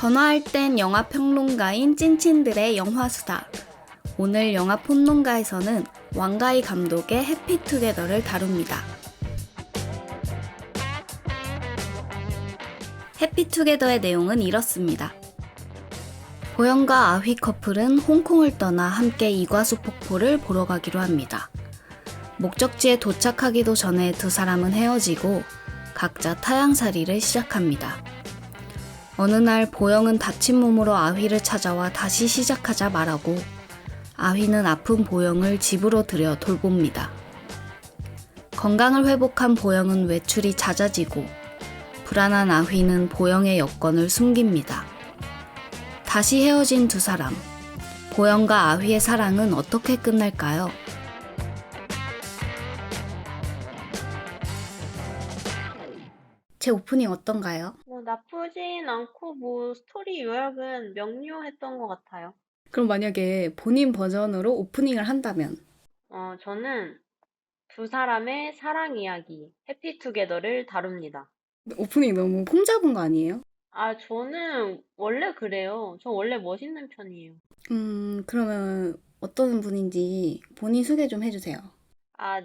전화할 땐 영화평론가인 찐친들의 영화수다. 오늘 영화평론가에서는 왕가희 감독의 해피투게더를 다룹니다. 해피투게더의 내용은 이렇습니다. 보영과 아휘 커플은 홍콩을 떠나 함께 이과수 폭포를 보러 가기로 합니다. 목적지에 도착하기도 전에 두 사람은 헤어지고 각자 타향살이를 시작합니다. 어느 날 보영은 다친 몸으로 아휘를 찾아와 다시 시작하자 말하고 아휘는 아픈 보영을 집으로 들여 돌봅니다. 건강을 회복한 보영은 외출이 잦아지고 불안한 아휘는 보영의 여권을 숨깁니다. 다시 헤어진 두 사람, 보영과 아휘의 사랑은 어떻게 끝날까요? 제 오프닝 어떤가요? 나쁘진 않고 스토리 요약은 명료했던 것 같아요. 그럼 만약에 본인 버전으로 오프닝을 한다면? 저는 두 사람의 사랑 이야기, 해피투게더를 다룹니다. 오프닝 너무 폼 잡은 거 아니에요? 저는 원래 그래요. 저 원래 멋있는 편이에요. 그러면 어떤 분인지 본인 소개 좀 해주세요.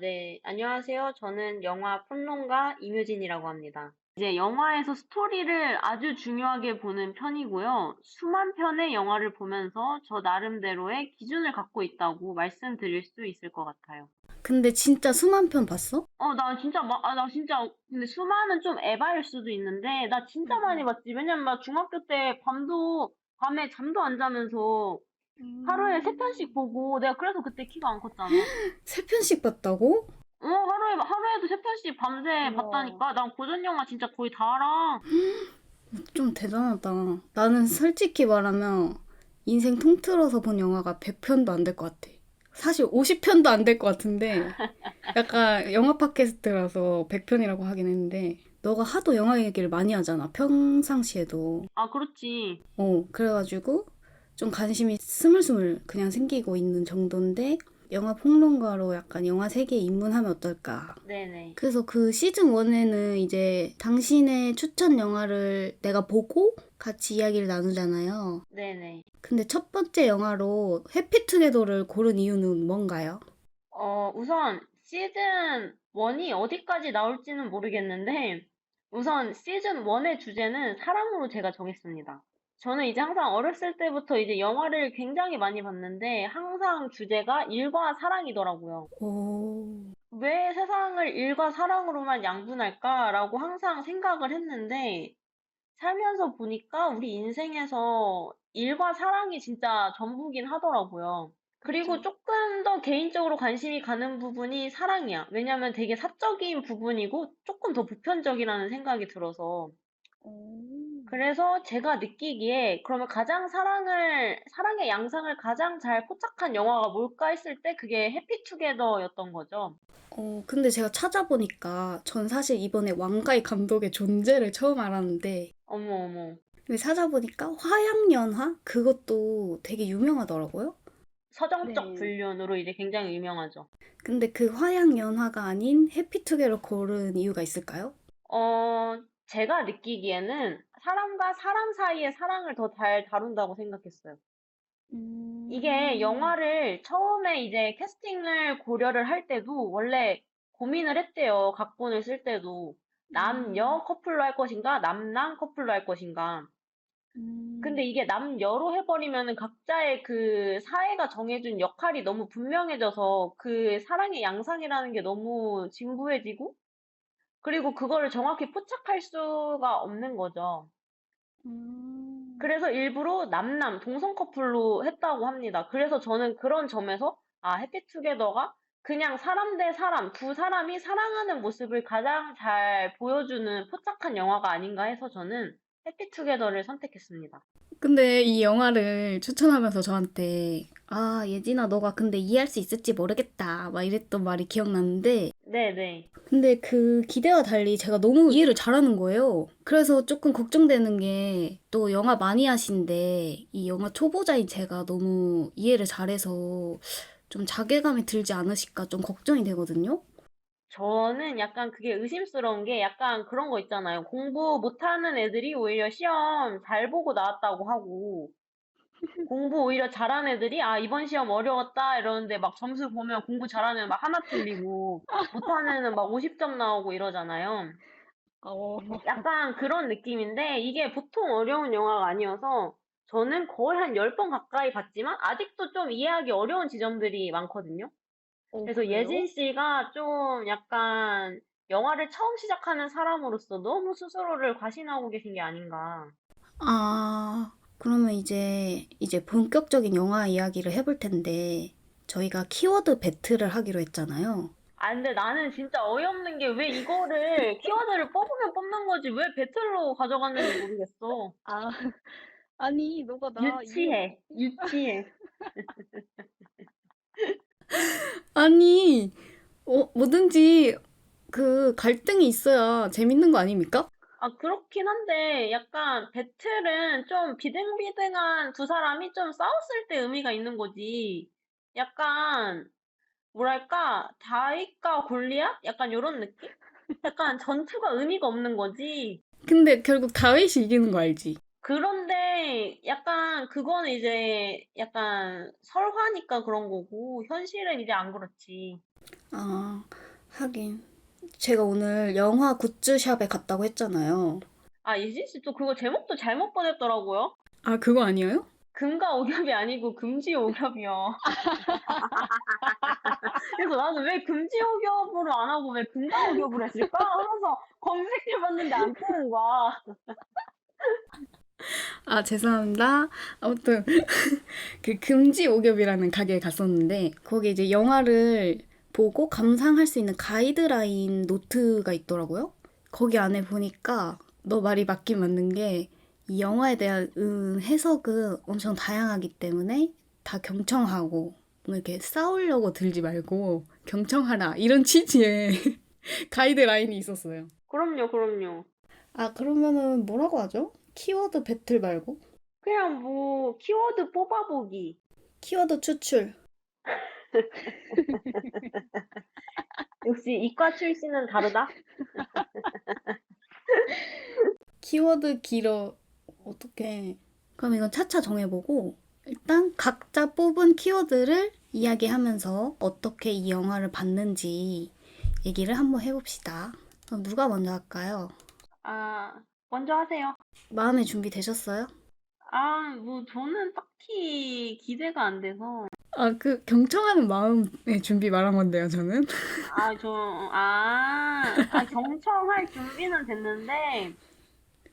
네. 안녕하세요. 저는 영화 평론가 임효진이라고 합니다. 이제 영화에서 스토리를 아주 중요하게 보는 편이고요. 수만 편의 영화를 보면서 저 나름대로의 기준을 갖고 있다고 말씀드릴 수 있을 것 같아요. 근데 진짜 수만 편 봤어? 나 진짜, 근데 수많은 좀 에바일 수도 있는데, 나 진짜 많이 봤지. 왜냐면 나 중학교 때 밤에 잠도 안 자면서 하루에 세 편씩 보고, 내가 그래서 그때 키가 안 컸잖아. 세 편씩 봤다고? 하루에도 세 편씩 밤새 우와. 봤다니까? 난 고전 영화 진짜 거의 다 알아. 좀 대단하다. 나는 솔직히 말하면 인생 통틀어서 본 영화가 100편도 안 될 것 같아. 사실 50편도 안 될 것 같은데 약간 영화 팟캐스트라서 100편이라고 하긴 했는데 너가 하도 영화 얘기를 많이 하잖아. 평상시에도. 그렇지. 그래가지고 좀 관심이 스물스물 그냥 생기고 있는 정도인데 영화 평론가로 약간 영화 세계에 입문하면 어떨까. 네네. 그래서 그 시즌 1에는 이제 당신의 추천 영화를 내가 보고 같이 이야기를 나누잖아요. 네네. 근데 첫 번째 영화로 해피투게더를 고른 이유는 뭔가요? 우선 시즌 1이 어디까지 나올지는 모르겠는데, 우선 시즌 1의 주제는 사랑으로 제가 정했습니다. 저는 이제 항상 어렸을 때부터 이제 영화를 굉장히 많이 봤는데, 항상 주제가 일과 사랑이더라고요. 오, 왜 세상을 일과 사랑으로만 양분할까라고 항상 생각을 했는데, 살면서 보니까 우리 인생에서 일과 사랑이 진짜 전부긴 하더라고요. 그리고 그쵸. 조금 더 개인적으로 관심이 가는 부분이 사랑이야. 왜냐면 되게 사적인 부분이고 조금 더 보편적이라는 생각이 들어서. 오. 그래서 제가 느끼기에 그러면 사랑의 양상을 가장 잘 포착한 영화가 뭘까 했을 때 그게 해피투게더였던 거죠. 근데 제가 찾아보니까 전 사실 이번에 왕가희 감독의 존재를 처음 알았는데 어머, 어머. 근데 찾아보니까 화양연화? 그것도 되게 유명하더라고요. 서정적 네. 불륜으로 이제 굉장히 유명하죠. 근데 그 화양연화가 아닌 해피투게더 고른 이유가 있을까요? 제가 느끼기에는 사람과 사람 사이의 사랑을 더 잘 다룬다고 생각했어요. 이게 음. 영화를 처음에 이제 캐스팅을 고려를 할 때도 원래 고민을 했대요. 각본을 쓸 때도. 음. 남녀 커플로 할 것인가, 남남 커플로 할 것인가. 근데 이게 남녀로 해버리면은 각자의 그 사회가 정해준 역할이 너무 분명해져서 그 사랑의 양상이라는 게 너무 진부해지고 그리고 그거를 정확히 포착할 수가 없는 거죠. 음. 그래서 일부러 남남 동성 커플로 했다고 합니다. 그래서 저는 그런 점에서 해피투게더가 그냥 사람 대 사람, 두 사람이 사랑하는 모습을 가장 잘 보여주는 포착한 영화가 아닌가 해서 저는 해피투게더를 선택했습니다. 근데 이 영화를 추천하면서 저한테 예진아 너가 근데 이해할 수 있을지 모르겠다 막 이랬던 말이 기억나는데 네네. 근데 그 기대와 달리 제가 너무 이해를 잘하는 거예요. 그래서 조금 걱정되는 게 또 영화 많이 하신데 이 영화 초보자인 제가 너무 이해를 잘해서 좀 자괴감이 들지 않으실까 좀 걱정이 되거든요. 저는 약간 그게 의심스러운 게 약간 그런 거 있잖아요. 공부 못하는 애들이 오히려 시험 잘 보고 나왔다고 하고, 공부 오히려 잘하는 애들이 아, 이번 시험 어려웠다 이러는데 막 점수 보면 공부 잘하는 애는 막 하나 틀리고, 못하는 애는 막 50점 나오고 이러잖아요. 어, 약간 그런 느낌인데 이게 보통 어려운 영화가 아니어서 저는 거의 한 10번 가까이 봤지만 아직도 좀 이해하기 어려운 지점들이 많거든요. 그래서 그래요? 예진 씨가 좀 약간 영화를 처음 시작하는 사람으로서 너무 스스로를 과신하고 계신 게 아닌가. 아, 그러면 이제 본격적인 영화 이야기를 해볼 텐데, 저희가 키워드 배틀을 하기로 했잖아요. 아, 근데 나는 진짜 어이없는 게 왜 이거를 키워드를 뽑으면 뽑는 거지 왜 배틀로 가져갔는지 모르겠어. 아, 아니, 너가 나 이해, 유치해. 유치해. 아니, 뭐든지 그 갈등이 있어야 재밌는 거 아닙니까? 아, 그렇긴 한데, 약간, 배틀은 좀 비등비등한 두 사람이 좀 싸웠을 때 의미가 있는 거지. 약간, 뭐랄까, 다윗과 골리앗? 약간 요런 느낌? 약간 전투가 의미가 없는 거지. 근데 결국 다윗이 이기는 거 알지? 그런데, 약간, 그거는 이제, 약간, 설화니까 그런 거고, 현실은 이제 안 그렇지. 아, 하긴. 제가 오늘 영화 굿즈샵에 갔다고 했잖아요. 아, 예진 씨 또 그거 제목도 잘못 보냈더라고요. 아, 그거 아니에요? 금과 오겹이 아니고 금지오겹이요. 그래서 나는 왜 금지오겹으로 안 하고 왜 금강오겹으로 했을까? 하면서 검색해봤는데 안 뜨는 거야. 아, 죄송합니다. 아무튼 그 금지 오겹이라는 가게에 갔었는데 거기 이제 영화를 보고 감상할 수 있는 가이드라인 노트가 있더라고요. 거기 안에 보니까 너 말이 맞긴 맞는 게 이 영화에 대한 해석은 엄청 다양하기 때문에 다 경청하고 뭐 이렇게 싸우려고 들지 말고 경청하라 이런 취지의 가이드라인이 있었어요. 그럼요, 그럼요. 아, 그러면은 뭐라고 하죠? 키워드 배틀 말고? 그냥 뭐 키워드 뽑아보기. 키워드 추출. 역시 이과 출신은 다르다. 키워드 길어. 어떻게. 그럼 이건 차차 정해보고, 일단 각자 뽑은 키워드를 이야기하면서 어떻게 이 영화를 봤는지 얘기를 한번 해봅시다. 그럼 누가 먼저 할까요? 아, 먼저 하세요. 마음의 준비 되셨어요? 아, 뭐 저는 딱히 기대가 안 돼서. 아, 그 경청하는 마음의 준비 말한 건데요, 저는. 경청할 준비는 됐는데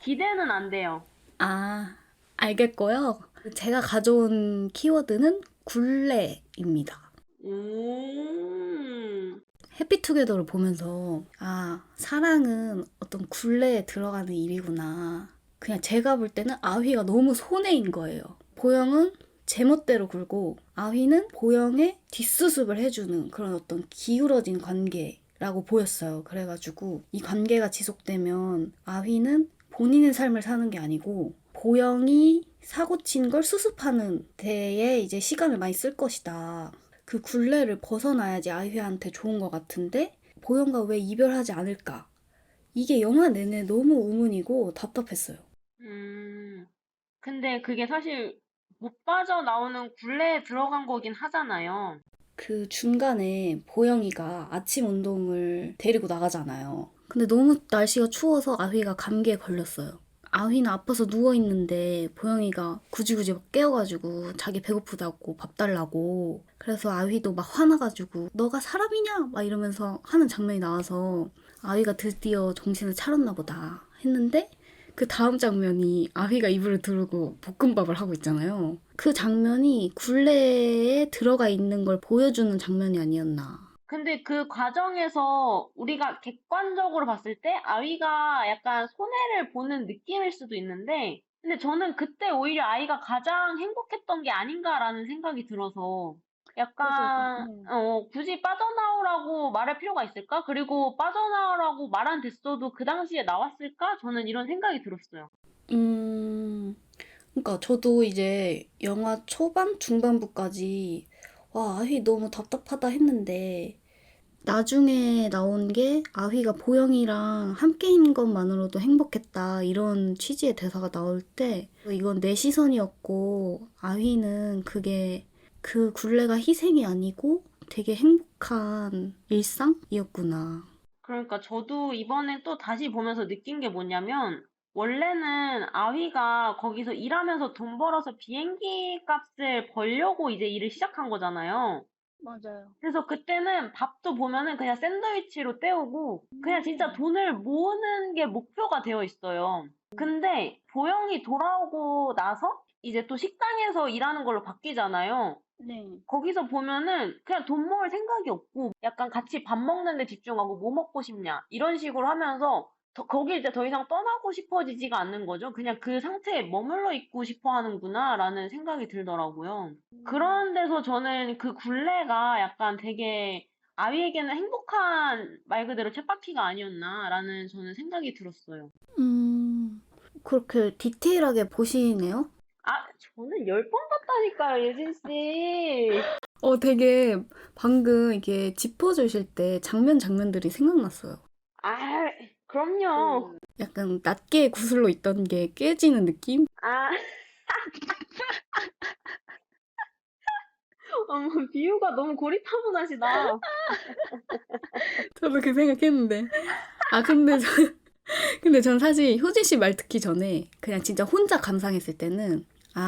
기대는 안 돼요. 아, 알겠고요. 제가 가져온 키워드는 굴레입니다. 음, 해피투게더를 보면서 아, 사랑은 어떤 굴레에 들어가는 일이구나. 그냥 제가 볼 때는 아휘가 너무 손해인 거예요. 보영은 제멋대로 굴고 아휘는 보영의 뒷수습을 해주는 그런 어떤 기울어진 관계라고 보였어요. 그래가지고 이 관계가 지속되면 아휘는 본인의 삶을 사는 게 아니고 보영이 사고 친 걸 수습하는 데에 이제 시간을 많이 쓸 것이다. 그 굴레를 벗어나야지 아이휘한테 좋은 것 같은데 보영과 왜 이별하지 않을까? 이게 영화 내내 너무 의문이고 답답했어요. 음. 근데 그게 사실 못 빠져나오는 굴레에 들어간 거긴 하잖아요. 그 중간에 보영이가 아침 운동을 데리고 나가잖아요. 근데 너무 날씨가 추워서 아휘가 감기에 걸렸어요. 아휘는 아파서 누워있는데 보영이가 굳이 막 깨워가지고 자기 배고프다고 밥 달라고. 그래서 아휘도 막 화나가지고 너가 사람이냐? 막 이러면서 하는 장면이 나와서 아휘가 드디어 정신을 차렸나 보다 했는데 그 다음 장면이 아휘가 이불을 두르고 볶음밥을 하고 있잖아요. 그 장면이 굴레에 들어가 있는 걸 보여주는 장면이 아니었나. 근데 그 과정에서 우리가 객관적으로 봤을 때 아이가 약간 손해를 보는 느낌일 수도 있는데, 근데 저는 그때 오히려 아이가 가장 행복했던 게 아닌가라는 생각이 들어서, 그래서, 약간, 굳이 빠져나오라고 말할 필요가 있을까? 그리고 빠져나오라고 말 안 됐어도 그 당시에 나왔을까? 저는 이런 생각이 들었어요. 음, 그러니까 저도 이제 영화 초반, 중반부까지 와, 아휘 너무 답답하다 했는데 나중에 나온 게 아휘가 보영이랑 함께인 것만으로도 행복했다 이런 취지의 대사가 나올 때 이건 내 시선이었고 아휘는 그게 그 굴레가 희생이 아니고 되게 행복한 일상이었구나. 그러니까 저도 이번에 또 다시 보면서 느낀 게 뭐냐면, 원래는 아휘가 거기서 일하면서 돈 벌어서 비행기 값을 벌려고 이제 일을 시작한 거잖아요. 맞아요. 그래서 그때는 밥도 보면은 그냥 샌드위치로 때우고 그냥 진짜 돈을 모으는 게 목표가 되어 있어요. 근데 보영이 돌아오고 나서 이제 또 식당에서 일하는 걸로 바뀌잖아요. 네. 거기서 보면은 그냥 돈 모을 생각이 없고 약간 같이 밥 먹는 데 집중하고 뭐 먹고 싶냐 이런 식으로 하면서 거기 이제 더 이상 떠나고 싶어지지가 않는 거죠. 그냥 그 상태에 머물러 있고 싶어 하는구나라는 생각이 들더라고요. 그런 데서 저는 그 굴레가 약간 되게 아이에게는 행복한 말 그대로 쳇바퀴가 아니었나라는 저는 생각이 들었어요. 그렇게 디테일하게 보시네요? 아, 저는 10번 봤다니까요, 예진 씨. 되게 방금 이게 짚어주실 때 장면들이 생각났어요. 아, 그럼요. 약간 낮게 구슬로 있던 게 깨지는 느낌? 아, 어머, 비유가 너무 고리타분하시다. 저도 그 생각했는데. 근데 전 사실 효진 씨 말 듣기 전에 그냥 진짜 혼자 감상했을 때는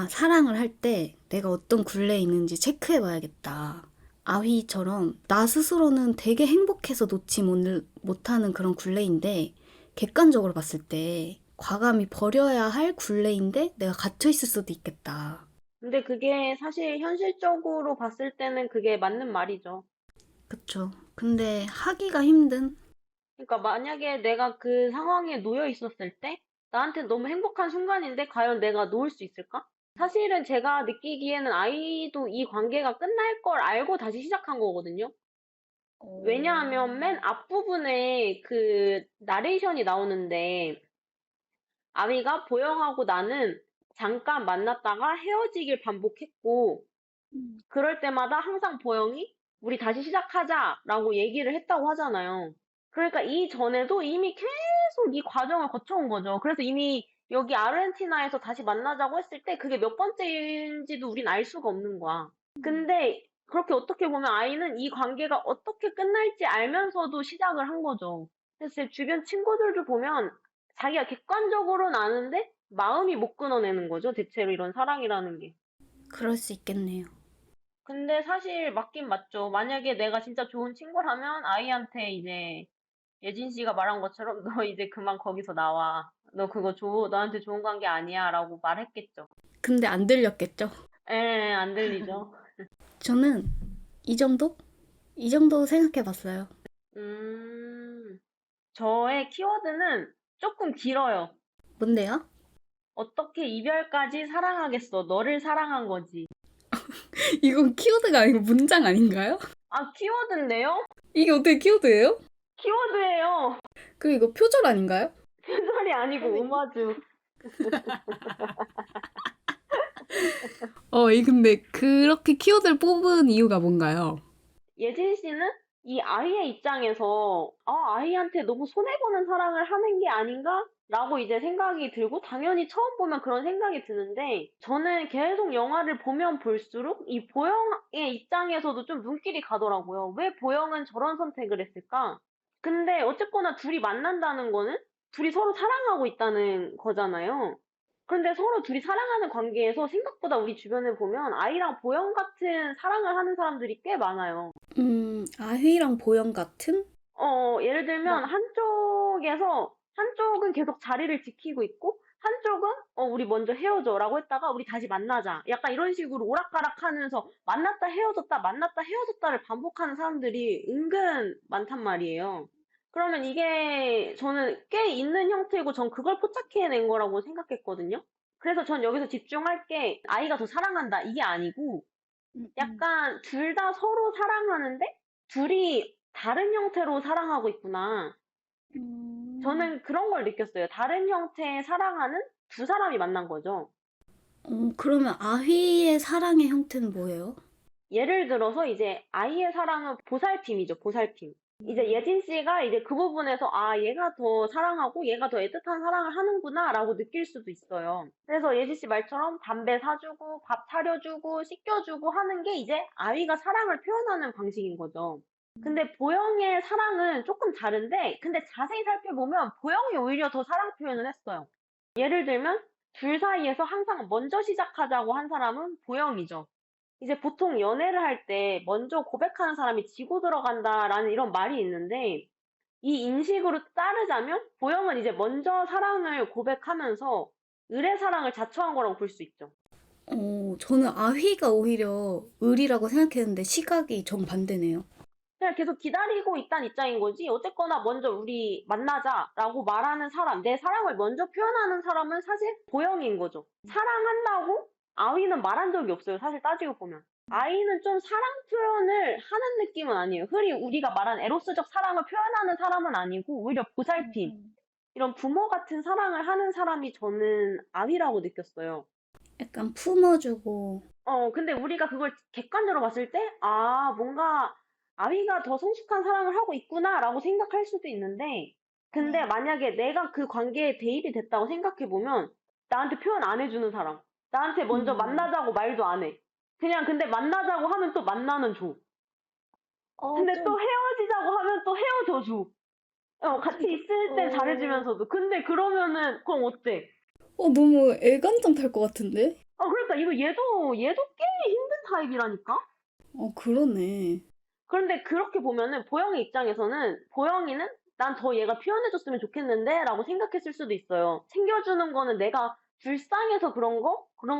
사랑을 할 때 내가 어떤 굴레에 있는지 체크해봐야겠다. 아휘처럼 나 스스로는 되게 행복해서 놓지 못하는 그런 굴레인데 객관적으로 봤을 때 과감히 버려야 할 굴레인데 내가 갇혀있을 수도 있겠다. 근데 그게 사실 현실적으로 봤을 때는 그게 맞는 말이죠. 그쵸. 근데 하기가 힘든? 그러니까 만약에 내가 그 상황에 놓여 있었을 때 나한테 너무 행복한 순간인데 과연 내가 놓을 수 있을까? 사실은 제가 느끼기에는 아이도 이 관계가 끝날 걸 알고 다시 시작한 거거든요. 왜냐하면 맨 앞부분에 그 나레이션이 나오는데 아미가 보영하고 나는 잠깐 만났다가 헤어지길 반복했고 그럴 때마다 항상 보영이 우리 다시 시작하자라고 얘기를 했다고 하잖아요. 그러니까 이전에도 이미 계속 이 과정을 거쳐온 거죠. 그래서 이미 여기 아르헨티나에서 다시 만나자고 했을 때 그게 몇 번째인지도 우린 알 수가 없는 거야. 근데 그렇게 어떻게 보면 아이는 이 관계가 어떻게 끝날지 알면서도 시작을 한 거죠. 그래서 제 주변 친구들도 보면 자기가 객관적으로는 아는데 마음이 못 끊어내는 거죠. 대체로 이런 사랑이라는 게. 그럴 수 있겠네요. 근데 사실 맞긴 맞죠. 만약에 내가 진짜 좋은 친구라면 아이한테 이제 예진 씨가 말한 것처럼 너 이제 그만 거기서 나와. 너 그거 너한테 좋은 관계 아니야. 라고 말했겠죠. 근데 안 들렸겠죠? 에, 안 들리죠. 저는 이 정도? 이 정도 생각해봤어요. 음, 저의 키워드는 조금 길어요. 뭔데요? 어떻게 이별까지 사랑하겠어. 너를 사랑한 거지. 이건 키워드가 아니고 문장 아닌가요? 아, 키워드인데요? 이게 어떻게 키워드예요? 키워드예요. 이거 표절 아닌가요? 표절이 아니고 오마주. 근데 그렇게 키워드를 뽑은 이유가 뭔가요? 예진 씨는 이 아이의 입장에서 아이한테 너무 손해보는 사랑을 하는 게 아닌가? 라고 이제 생각이 들고 당연히 처음 보면 그런 생각이 드는데 저는 계속 영화를 보면 볼수록 이 보영의 입장에서도 좀 눈길이 가더라고요. 왜 보영은 저런 선택을 했을까? 근데 어쨌거나 둘이 만난다는 거는 둘이 서로 사랑하고 있다는 거잖아요. 그런데 서로 둘이 사랑하는 관계에서 생각보다 우리 주변에 보면 아이랑 보영 같은 사랑을 하는 사람들이 꽤 많아요. 아휘랑 보영 같은? 예를 들면 한쪽은 계속 자리를 지키고 있고 한쪽은 우리 먼저 헤어져라고 했다가 우리 다시 만나자. 약간 이런 식으로 오락가락 하면서 만났다 헤어졌다 만났다 헤어졌다를 반복하는 사람들이 은근 많단 말이에요. 그러면 이게 저는 꽤 있는 형태고 전 그걸 포착해낸 거라고 생각했거든요. 그래서 전 여기서 집중할 게 아이가 더 사랑한다 이게 아니고 약간 둘 다 서로 사랑하는데 둘이 다른 형태로 사랑하고 있구나. 저는 그런 걸 느꼈어요. 다른 형태의 사랑하는 두 사람이 만난 거죠. 그러면 아휘의 사랑의 형태는 뭐예요? 예를 들어서 이제 아이의 사랑은 보살핌이죠, 보살핌. 이제 예진 씨가 이제 그 부분에서 아, 얘가 더 사랑하고 얘가 더 애틋한 사랑을 하는구나라고 느낄 수도 있어요. 그래서 예진 씨 말처럼 담배 사주고 밥 차려주고 씻겨주고 하는 게 이제 아이가 사랑을 표현하는 방식인 거죠. 근데 보영의 사랑은 조금 다른데, 근데 자세히 살펴보면 보영이 오히려 더 사랑 표현을 했어요. 예를 들면 둘 사이에서 항상 먼저 시작하자고 한 사람은 보영이죠. 이제 보통 연애를 할 때 먼저 고백하는 사람이 지고 들어간다라는 이런 말이 있는데, 이 인식으로 따르자면 보영은 이제 먼저 사랑을 고백하면서 을의 사랑을 자초한 거라고 볼 수 있죠. 저는 아휘가 오히려 을이라고 생각했는데 시각이 정반대네요. 그냥 계속 기다리고 있다는 입장인 거지. 어쨌거나 먼저 우리 만나자라고 말하는 사람, 내 사랑을 먼저 표현하는 사람은 사실 보영인 거죠. 사랑한다고 아이는 말한 적이 없어요. 사실 따지고 보면. 아이는 좀 사랑 표현을 하는 느낌은 아니에요. 흔히 우리가 말한 에로스적 사랑을 표현하는 사람은 아니고 오히려 보살핌, 이런 부모 같은 사랑을 하는 사람이 저는 아이라고 느꼈어요. 약간 품어주고. 근데 우리가 그걸 객관적으로 봤을 때, 아, 뭔가 아이가 더 성숙한 사랑을 하고 있구나라고 생각할 수도 있는데, 근데 만약에 내가 그 관계에 대입이 됐다고 생각해보면, 나한테 표현 안 해주는 사람, 나한테 먼저 만나자고 말도 안 해. 그냥 근데 만나자고 하면 또 만나는 줘. 근데 좀, 또 헤어지자고 하면 또 헤어져 줘. 같이 있을 땐 잘해주면서도. 근데 그러면은, 그럼 어때? 너무 애간장 탈 것 같은데? 그러니까 이거 얘도 꽤 힘든 타입이라니까? 그러네. 그런데 그렇게 보면은 보영이 입장에서는 보영이는 난 더 얘가 표현해줬으면 좋겠는데 라고 생각했을 수도 있어요. 챙겨주는 거는 내가 불쌍해서 그런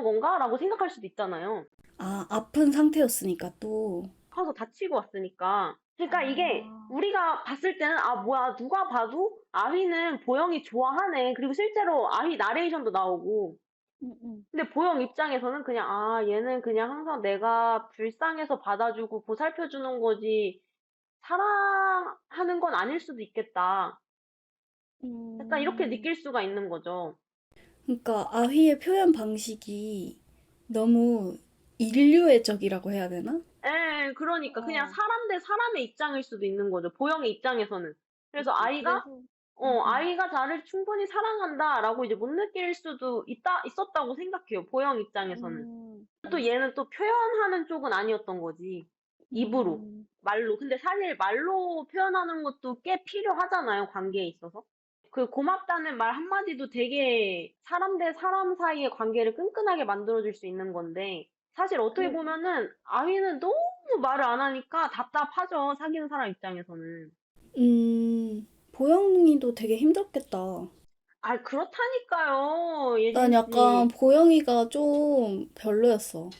건가? 라고 생각할 수도 있잖아요. 아픈 상태였으니까 또. 커서 다치고 왔으니까. 그러니까 이게 우리가 봤을 때는 아, 뭐야, 누가 봐도 아휘는 보영이 좋아하네. 그리고 실제로 아휘 나레이션도 나오고. 근데 보영 입장에서는 그냥 아, 얘는 그냥 항상 내가 불쌍해서 받아주고 보살펴주는 거지 사랑하는 건 아닐 수도 있겠다. 약간 이렇게 느낄 수가 있는 거죠. 그러니까 아휘의 표현 방식이 너무 인류애적이라고 해야 되나? 그러니까 그냥 사람 대 사람의 입장일 수도 있는 거죠. 보영의 입장에서는. 그래서 아이가 아이가 나를 충분히 사랑한다라고 이제 못 느낄 수도 있었다고 생각해요. 보영 입장에서는. 또 얘는 또 표현하는 쪽은 아니었던 거지. 입으로, 말로. 근데 사실 말로 표현하는 것도 꽤 필요하잖아요, 관계에 있어서. 그 고맙다는 말 한마디도 되게 사람 대 사람 사이의 관계를 끈끈하게 만들어줄 수 있는 건데, 사실 어떻게 보면은 아이는 너무 말을 안 하니까 답답하죠, 사귀는 사람 입장에서는. 보영이도 되게 힘들었겠다. 아, 그렇다니까요, 난 예진 약간 씨. 보영이가 좀 별로였어.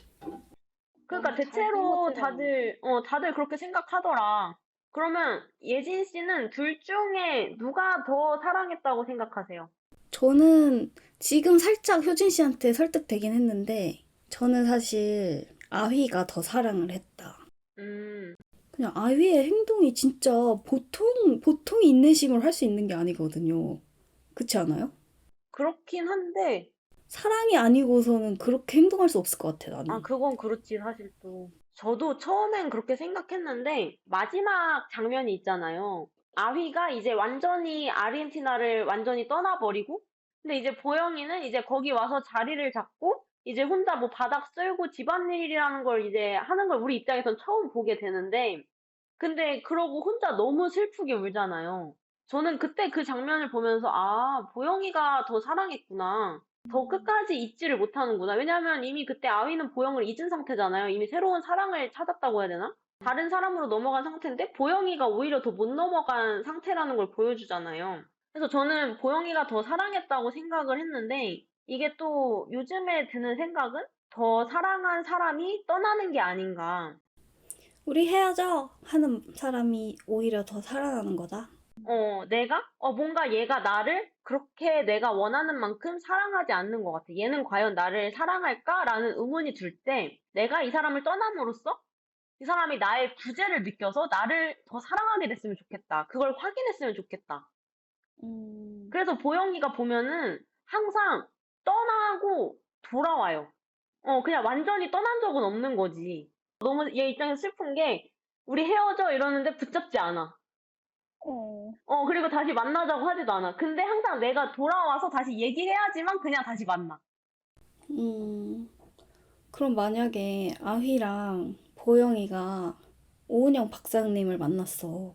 그러니까 너무 대체로 잘생겼더라고. 다들 그렇게 생각하더라. 그러면 예진 씨는 둘 중에 누가 더 사랑했다고 생각하세요? 저는 지금 살짝 효진 씨한테 설득되긴 했는데, 저는 사실 아휘가 더 사랑을 했다. 음, 그냥 아휘의 행동이 진짜 보통 인내심을 할 수 있는 게 아니거든요. 그렇지 않아요? 그렇긴 한데, 사랑이 아니고서는 그렇게 행동할 수 없을 것 같아, 아, 나는. 그건 그렇지, 사실 또. 저도 처음엔 그렇게 생각했는데, 마지막 장면이 있잖아요. 아휘가 이제 완전히 아르헨티나를 완전히 떠나버리고, 근데 이제 보영이는 이제 거기 와서 자리를 잡고, 이제 혼자 뭐 바닥 쓸고 집안일이라는 걸 이제 하는 걸 우리 입장에선 처음 보게 되는데, 근데 그러고 혼자 너무 슬프게 울잖아요. 저는 그때 그 장면을 보면서 아, 보영이가 더 사랑했구나. 더 끝까지 잊지를 못하는구나. 왜냐면 이미 그때 아위는 보영을 잊은 상태잖아요. 이미 새로운 사랑을 찾았다고 해야 되나? 다른 사람으로 넘어간 상태인데 보영이가 오히려 더 못 넘어간 상태라는 걸 보여주잖아요. 그래서 저는 보영이가 더 사랑했다고 생각을 했는데 이게 또 요즘에 드는 생각은 더 사랑한 사람이 떠나는 게 아닌가. 우리 헤어져 하는 사람이 오히려 더 살아나는 거다. 뭔가 얘가 나를 그렇게 내가 원하는 만큼 사랑하지 않는 것 같아. 얘는 과연 나를 사랑할까라는 의문이 들 때, 내가 이 사람을 떠남으로써 이 사람이 나의 부재를 느껴서 나를 더 사랑하게 됐으면 좋겠다. 그걸 확인했으면 좋겠다. 그래서 보영이가 보면은 항상 떠나고 돌아와요. 그냥 완전히 떠난 적은 없는 거지. 너무 얘 입장에서 슬픈 게, 우리 헤어져 이러는데 붙잡지 않아. 어. 그리고 다시 만나자고 하지도 않아. 근데 항상 내가 돌아와서 다시 얘기해야지만 그냥 다시 만나. 음, 그럼 만약에 아휘랑 보영이가 오은영 박사님을 만났어.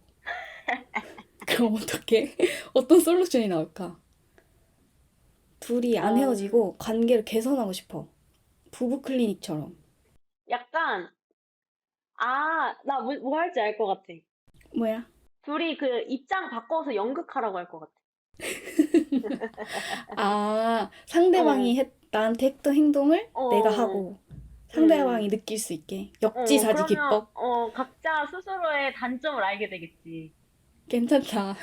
그럼 어떻게? 어떤 솔루션이 나올까? 둘이 안 어, 헤어지고 관계를 개선하고 싶어. 부부 클리닉처럼. 약간, 나 뭐 할지 알 것 같아. 뭐야? 둘이 그 입장 바꿔서 연극하라고 할 것 같아. 아, 어, 나한테 했던 행동을 내가 어, 하고 음, 상대방이 느낄 수 있게. 역지사지 그러면, 기법? 각자 스스로의 단점을 알게 되겠지. 괜찮다.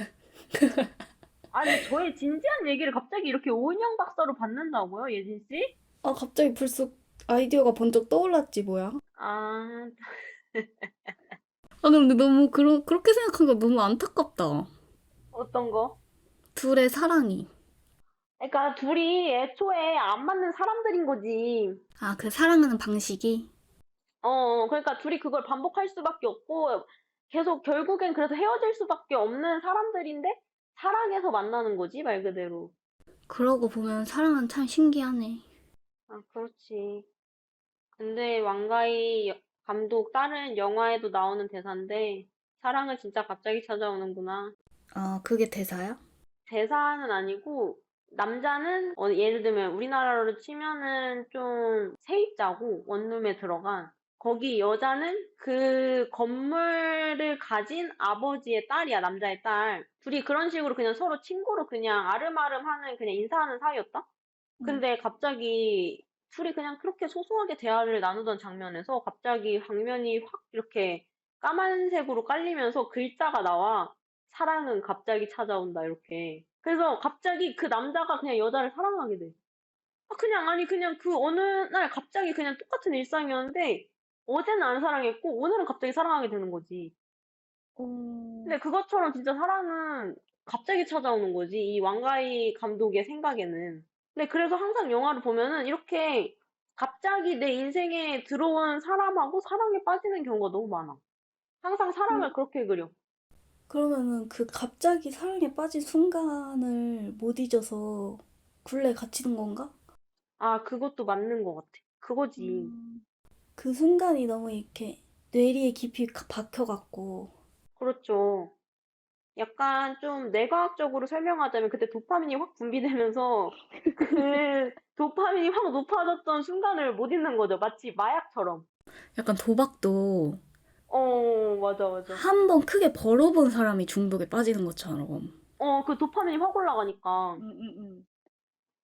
아니, 저의 진지한 얘기를 갑자기 이렇게 오은영 박사로 받는다고요, 예진 씨? 아, 갑자기 불쑥 아이디어가 번쩍 떠올랐지, 뭐야? 아, 아, 근데 너무 그렇게 생각하니까 너무 안타깝다. 어떤 거? 둘의 사랑이. 그러니까 둘이 애초에 안 맞는 사람들인 거지. 아, 그 사랑하는 방식이? 그러니까 둘이 그걸 반복할 수밖에 없고, 계속 결국엔 그래서 헤어질 수밖에 없는 사람들인데, 사랑해서 만나는 거지, 말 그대로. 그러고 보면 사랑은 참 신기하네. 아, 그렇지. 근데 감독 다른 영화에도 나오는 대사인데, 사랑은 진짜 갑자기 찾아오는구나. 아, 그게 대사야? 대사는 아니고, 남자는, 예를 들면 우리나라로 치면은 좀 세입자고, 원룸에 들어간, 거기 여자는 그 건물을 가진 아버지의 딸이야, 남자의 딸. 둘이 그런 식으로 그냥 서로 친구로 그냥 아름아름하는, 그냥 인사하는 사이였다? 응. 근데 갑자기 둘이 그냥 그렇게 소소하게 대화를 나누던 장면에서 갑자기 화면이 확 이렇게 까만색으로 깔리면서 글자가 나와. 사랑은 갑자기 찾아온다, 이렇게. 그래서 갑자기 그 남자가 그냥 여자를 사랑하게 돼. 아니, 그냥 그 어느 날 갑자기 그냥 똑같은 일상이었는데, 어제는 안 사랑했고, 오늘은 갑자기 사랑하게 되는 거지. 어. 근데 그것처럼 진짜 사랑은 갑자기 찾아오는 거지. 이 왕가희 감독의 생각에는. 근데 그래서 항상 영화를 보면은 이렇게 갑자기 내 인생에 들어온 사람하고 사랑에 빠지는 경우가 너무 많아. 항상 그 사랑을 그렇게 그려. 그러면은 그 갑자기 사랑에 빠진 순간을 못 잊어서 굴레에 갇히는 건가? 아, 그것도 맞는 것 같아. 그거지. 음. 그 순간이 너무 이렇게 뇌리에 깊이 박혀갖고. 그렇죠. 약간 좀 뇌과학적으로 설명하자면 그때 도파민이 확 분비되면서 그 도파민이 확 높아졌던 순간을 못 잊는 거죠. 마치 마약처럼. 약간 도박도 맞아, 맞아. 한 번 크게 벌어본 사람이 중독에 빠지는 것처럼. 그 도파민이 확 올라가니까. 음.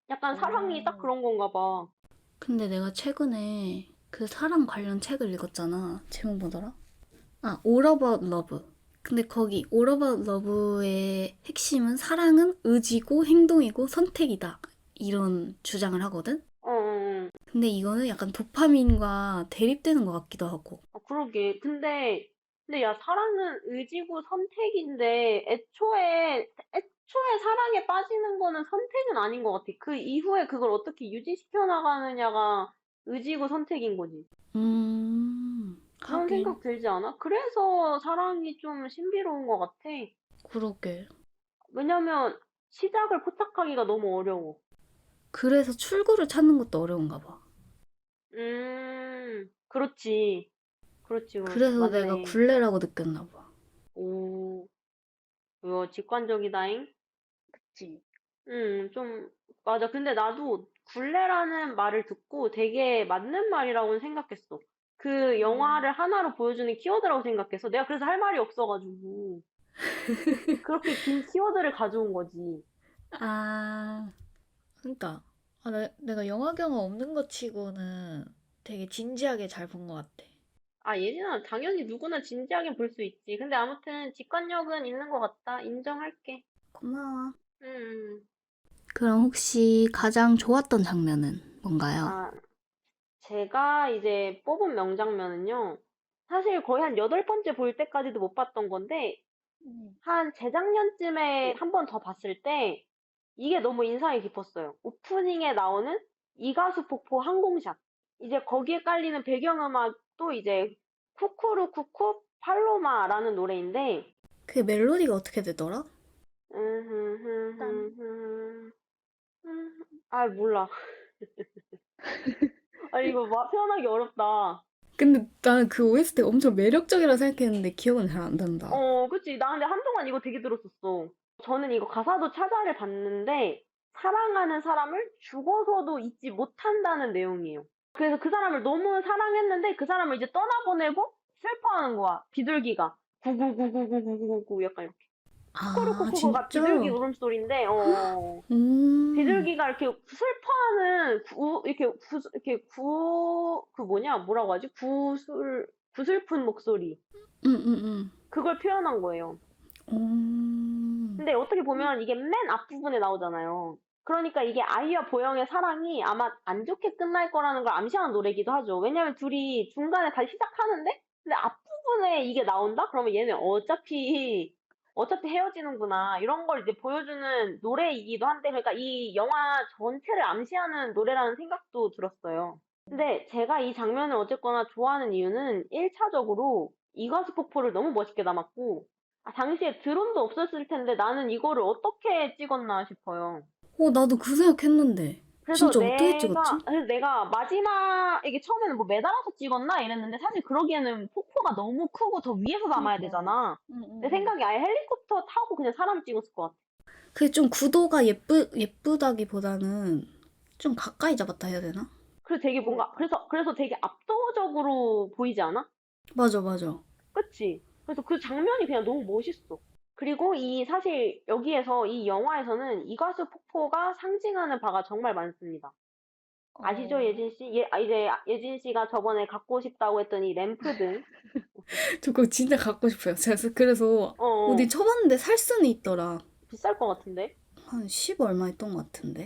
약간 사랑이 딱 어. 그런 건가 봐. 근데 내가 최근에 그 사랑 관련 책을 읽었잖아. 제목 뭐더라? 아, All About Love. 근데 거기 All About Love의 핵심은 사랑은 의지고 행동이고 선택이다. 이런 주장을 하거든? 근데 이거는 약간 도파민과 대립되는 것 같기도 하고. 그러게. 근데 야, 사랑은 의지고 선택인데, 애초에 사랑에 빠지는 거는 선택은 아닌 것 같아. 그 이후에 그걸 어떻게 유지시켜 나가느냐가 의지고 선택인 거지. 그런 하긴. 생각 들지 않아? 그래서 사랑이 좀 신비로운 것 같아. 그러게. 왜냐면, 시작을 포착하기가 너무 어려워. 그래서 출구를 찾는 것도 어려운가 봐. 그렇지. 그렇지, 그렇지. 그래서 내가 맞네. 굴레라고 느꼈나 봐. 오, 이거 직관적이다잉? 그치. 좀, 맞아. 근데 나도 굴레라는 말을 듣고 되게 맞는 말이라고 생각했어. 그 음. 영화를 하나로 보여주는 키워드라고 생각해서 내가 그래서 할 말이 없어가지고 그렇게 긴 키워드를 가져온 거지. 아, 그러니까 내가 영화 경험 없는 것 치고는 되게 진지하게 잘 본 것 같아. 아, 예진아, 당연히 누구나 진지하게 볼 수 있지. 근데 아무튼 직관력은 있는 것 같다. 인정할게. 고마워. 음, 그럼 혹시 가장 좋았던 장면은 뭔가요? 아, 제가 이제 뽑은 명장면은요. 사실 거의 한 여덟 번째 볼 때까지도 못 봤던 건데, 음. 한 재작년쯤에 한 번 더 봤을 때 이게 너무 인상이 깊었어요. 오프닝에 나오는 이가수 폭포 항공샷. 이제 거기에 깔리는 배경음악도 이제 쿠쿠루쿠쿠 팔로마라는 노래인데 그 멜로디가 어떻게 되더라? 아, 몰라. 아니, 이거 표현하기 어렵다. 근데 나는 그 OST가 엄청 매력적이라 생각했는데 기억은 잘 안 난다. 그치. 나 근데 한동안 이거 되게 들었었어. 저는 이거 가사도 찾아를 봤는데, 사랑하는 사람을 죽어서도 잊지 못한다는 내용이에요. 그래서 그 사람을 너무 사랑했는데, 그 사람을 이제 떠나보내고 슬퍼하는 거야. 비둘기가. 구구구구구구구구 약간 이렇게. 아, 코코로코코가 진짜? 비둘기 울음소리인데, 음, 비둘기가 이렇게 슬퍼하는 그 뭐냐 뭐라고 하지? 구슬픈 목소리 음. 그걸 표현한 거예요. 음. 근데 어떻게 보면 이게 맨 앞부분에 나오잖아요. 그러니까 이게 아이와 보영의 사랑이 아마 안 좋게 끝날 거라는 걸 암시하는 노래이기도 하죠. 왜냐면 둘이 중간에 다시 시작하는데 근데 앞부분에 이게 나온다? 그러면 얘는 어차피 헤어지는구나. 이런 걸 이제 보여주는 노래이기도 한데, 그러니까 이 영화 전체를 암시하는 노래라는 생각도 들었어요. 근데 제가 이 장면을 어쨌거나 좋아하는 이유는 1차적으로 이과수 폭포를 너무 멋있게 담았고, 당시에 드론도 없었을 텐데 나는 이거를 어떻게 찍었나 싶어요. 나도 그 생각했는데. 진짜 어떻게 찍었지? 그래서 내가 마지막, 이게 처음에는 뭐 매달아서 찍었나 이랬는데 사실 그러기에는 폭포가 너무 크고 더 위에서 담아야 그니까. 되잖아. 내 응. 생각에 아예 헬리콥터 타고 그냥 사람 찍었을 것 같아. 그게 좀 구도가 예쁘다기보다는 좀 가까이 잡았다 해야 되나? 그래서 되게 뭔가, 그러니까. 그래서 되게 압도적으로 보이지 않아? 맞아. 그치? 그래서 그 장면이 그냥 너무 멋있어. 그리고 사실 여기에서 이 영화에서는 이과수 폭포가 상징하는 바가 정말 많습니다. 아시죠, 어, 예진 씨? 이제 예진 씨가 저번에 갖고 싶다고 했던 이 램프 등. 저 그거 진짜 갖고 싶어요. 제가 그래서 어, 어디 어. 쳐봤는데 살 수는 있더라. 비쌀 것 같은데? 한 10 얼마 했던 것 아, 같은데.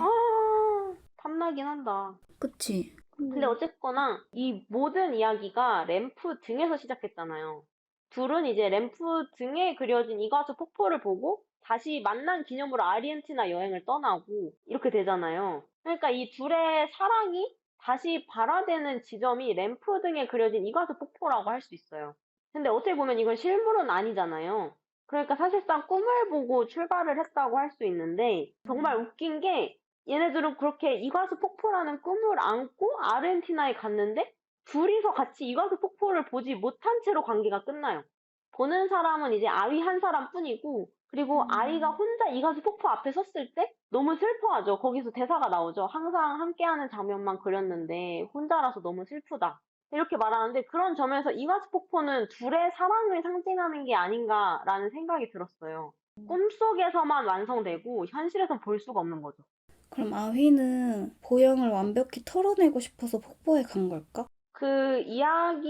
탐나긴 한다. 그치? 근데 근데, 어쨌거나 이 모든 이야기가 램프 등에서 시작했잖아요. 둘은 이제 램프 등에 그려진 이과수 폭포를 보고 다시 만난 기념으로 아르헨티나 여행을 떠나고 이렇게 되잖아요. 그러니까 이 둘의 사랑이 다시 발화되는 지점이 램프 등에 그려진 이과수 폭포라고 할 수 있어요. 근데 어떻게 보면 이건 실물은 아니잖아요. 그러니까 사실상 꿈을 보고 출발을 했다고 할 수 있는데 정말 음, 웃긴 게 얘네들은 그렇게 이과수 폭포라는 꿈을 안고 아르헨티나에 갔는데 둘이서 같이 이과수 폭포를 보지 못한 채로 관계가 끝나요. 보는 사람은 이제 아이 한 사람뿐이고 그리고 아이가 음, 혼자 이과수 폭포 앞에 섰을 때 너무 슬퍼하죠. 거기서 대사가 나오죠. 항상 함께하는 장면만 그렸는데 혼자라서 너무 슬프다. 이렇게 말하는데 그런 점에서 이과수 폭포는 둘의 사랑을 상징하는 게 아닌가라는 생각이 들었어요. 꿈속에서만 완성되고 현실에선 볼 수가 없는 거죠. 그럼 아휘는 보영을 완벽히 털어내고 싶어서 폭포에 간 걸까? 그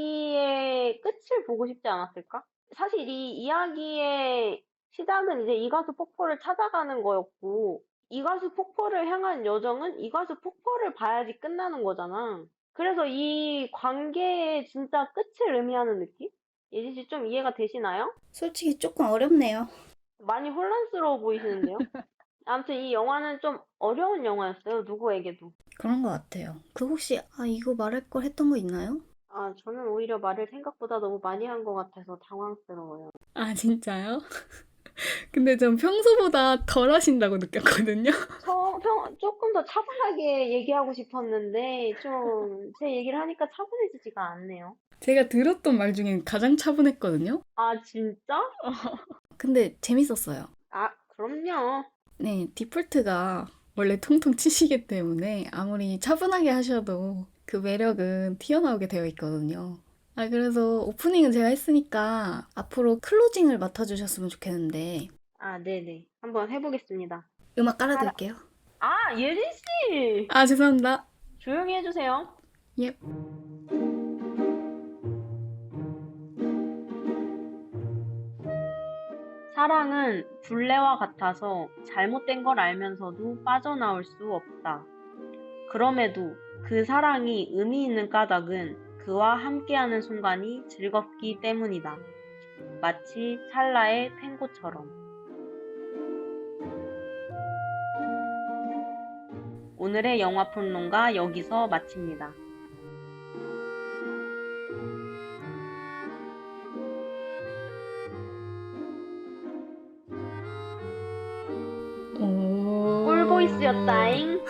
이야기의 끝을 보고 싶지 않았을까? 사실 이 이야기의 시작은 이제 이과수 폭포를 찾아가는 거였고, 이과수 폭포를 향한 여정은 이과수 폭포를 봐야지 끝나는 거잖아. 그래서 이 관계의 진짜 끝을 의미하는 느낌? 예진 씨 좀 이해가 되시나요? 솔직히 조금 어렵네요. 많이 혼란스러워 보이시는데요? 아무튼 이 영화는 좀 어려운 영화였어요, 누구에게도. 그런 것 같아요. 그 혹시 이거 말할 걸 했던 거 있나요? 저는 오히려 말을 생각보다 너무 많이 한 것 같아서 당황스러워요. 아, 진짜요? 근데 전 평소보다 덜 하신다고 느꼈거든요. 조금 더 차분하게 얘기하고 싶었는데, 좀, 제 얘기를 하니까 차분해지지가 않네요. 제가 들었던 말 중에 가장 차분했거든요. 아, 진짜? 근데 재밌었어요. 그럼요. 네, 디폴트가 원래 통통 치시기 때문에 아무리 차분하게 하셔도 그 매력은 튀어나오게 되어 있거든요. 그래서 오프닝은 제가 했으니까 앞으로 클로징을 맡아주셨으면 좋겠는데 네네. 한번 해보겠습니다. 음악 사랑, 깔아드릴게요. 예진씨! 죄송합니다. 조용히 해주세요. 예. 사랑은 둘레와 같아서 잘못된 걸 알면서도 빠져나올 수 없다. 그럼에도 그 사랑이 의미 있는 까닭은 그와 함께하는 순간이 즐겁기 때문이다. 마치 찰나의 탱고처럼. 오늘의 영화 평론가 여기서 마칩니다. 초이스였다잉.